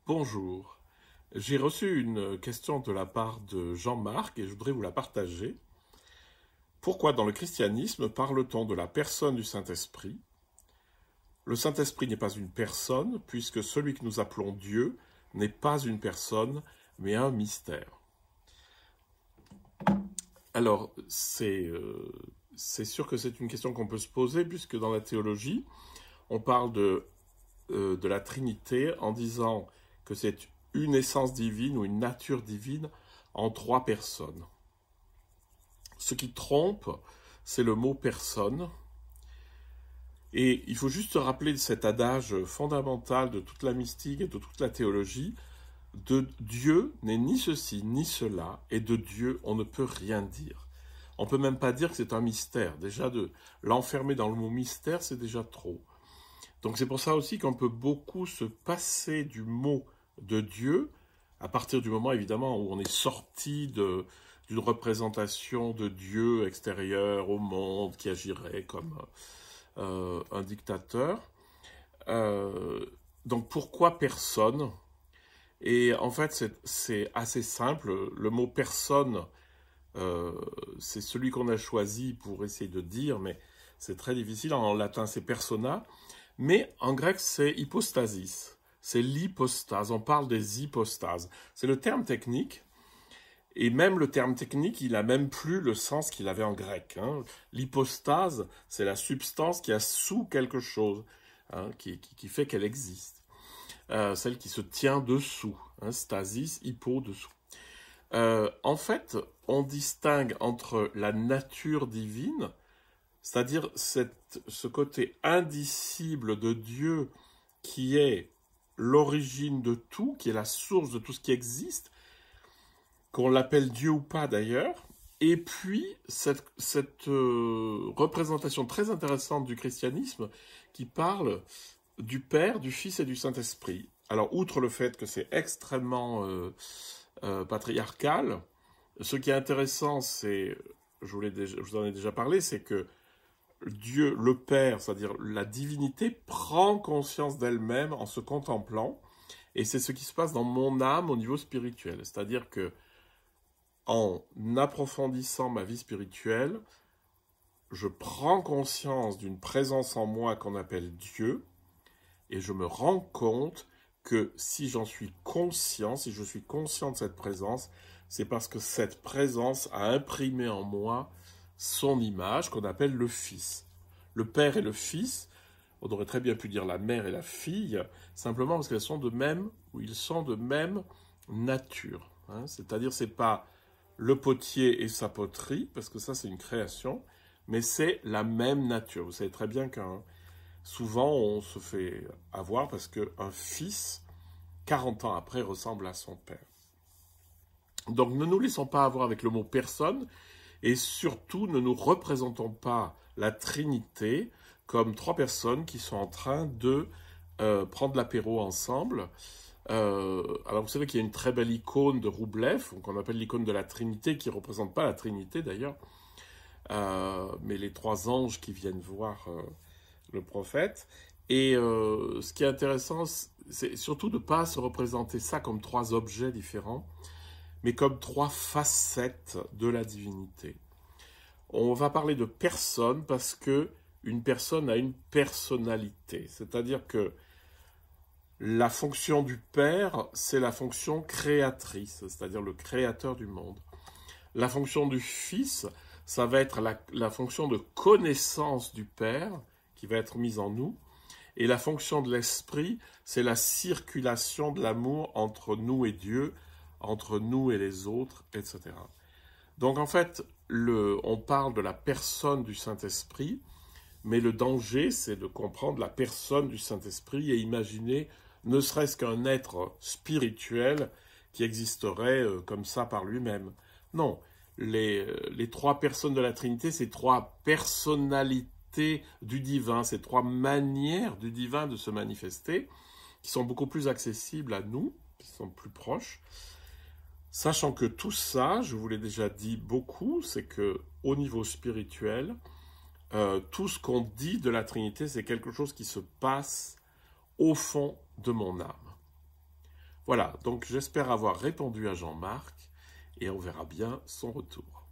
Bonjour, j'ai reçu une question de la part de Jean-Marc et je voudrais vous la partager. Pourquoi dans le christianisme parle-t-on de la personne du Saint-Esprit? Le Saint-Esprit n'est pas une personne puisque celui que nous appelons Dieu n'est pas une personne mais un mystère. Alors, c'est sûr que c'est une question qu'on peut se poser puisque dans la théologie, on parle de la Trinité en disant que c'est une essence divine ou une nature divine en trois personnes. Ce qui trompe, c'est le mot personne. Et il faut juste se rappeler de cet adage fondamental de toute la mystique et de toute la théologie. De Dieu n'est ni ceci ni cela, et de Dieu on ne peut rien dire. On ne peut même pas dire que c'est un mystère. Déjà, de l'enfermer dans le mot mystère, c'est déjà trop. Donc c'est pour ça aussi qu'on peut beaucoup se passer du mot de Dieu, à partir du moment évidemment où on est sorti d'une représentation de Dieu extérieur au monde qui agirait comme un dictateur. Donc pourquoi personne? Et en fait c'est assez simple, le mot personne, c'est celui qu'on a choisi pour essayer de dire, mais c'est très difficile, en latin c'est persona, mais en grec c'est hypostasis. C'est l'hypostase, on parle des hypostases. C'est le terme technique, et même le terme technique, il n'a même plus le sens qu'il avait en grec. L'hypostase, c'est la substance qui a sous quelque chose, qui fait qu'elle existe. Celle qui se tient dessous, stasis, hypo, dessous. En fait, on distingue entre la nature divine, c'est-à-dire ce côté indicible de Dieu qui est l'origine de tout, qui est la source de tout ce qui existe, qu'on l'appelle Dieu ou pas d'ailleurs, et puis cette représentation très intéressante du christianisme qui parle du Père, du Fils et du Saint-Esprit. Alors, outre le fait que c'est extrêmement patriarcal, ce qui est intéressant, c'est, je vous en ai déjà parlé, c'est que Dieu, le Père, c'est-à-dire la divinité, prend conscience d'elle-même en se contemplant, et c'est ce qui se passe dans mon âme au niveau spirituel. C'est-à-dire que, en approfondissant ma vie spirituelle, je prends conscience d'une présence en moi qu'on appelle Dieu, et je me rends compte que si j'en suis conscient, si je suis conscient de cette présence, c'est parce que cette présence a imprimé en moi son image qu'on appelle le Fils. Le Père et le Fils, on aurait très bien pu dire la mère et la fille, simplement parce qu'elles sont de même, ou ils sont de même nature. C'est-à-dire, c'est pas le potier et sa poterie, parce que ça c'est une création, mais c'est la même nature. Vous savez très bien souvent on se fait avoir parce qu'un fils, 40 ans après, ressemble à son père. Donc ne nous laissons pas avoir avec le mot personne, et surtout, ne nous représentons pas la Trinité comme trois personnes qui sont en train de prendre l'apéro ensemble. Alors vous savez qu'il y a une très belle icône de Roublev, qu'on appelle l'icône de la Trinité, qui ne représente pas la Trinité d'ailleurs, mais les trois anges qui viennent voir le prophète. Et ce qui est intéressant, c'est surtout de ne pas se représenter ça comme trois objets différents, mais comme trois facettes de la divinité. On va parler de personne parce que une personne a une personnalité. C'est-à-dire que la fonction du Père, c'est la fonction créatrice, c'est-à-dire le créateur du monde. La fonction du Fils, ça va être la fonction de connaissance du Père qui va être mise en nous. Et la fonction de l'Esprit, c'est la circulation de l'amour entre nous et Dieu, entre nous et les autres, etc. Donc en fait, on parle de la personne du Saint-Esprit, mais le danger, c'est de comprendre la personne du Saint-Esprit et imaginer ne serait-ce qu'un être spirituel qui existerait comme ça par lui-même. Non, les trois personnes de la Trinité, c'est trois personnalités du divin, ces trois manières du divin de se manifester, qui sont beaucoup plus accessibles à nous, qui sont plus proches. Sachant que tout ça, je vous l'ai déjà dit beaucoup, c'est que au niveau spirituel, tout ce qu'on dit de la Trinité, c'est quelque chose qui se passe au fond de mon âme. Voilà, donc j'espère avoir répondu à Jean-Marc et on verra bien son retour.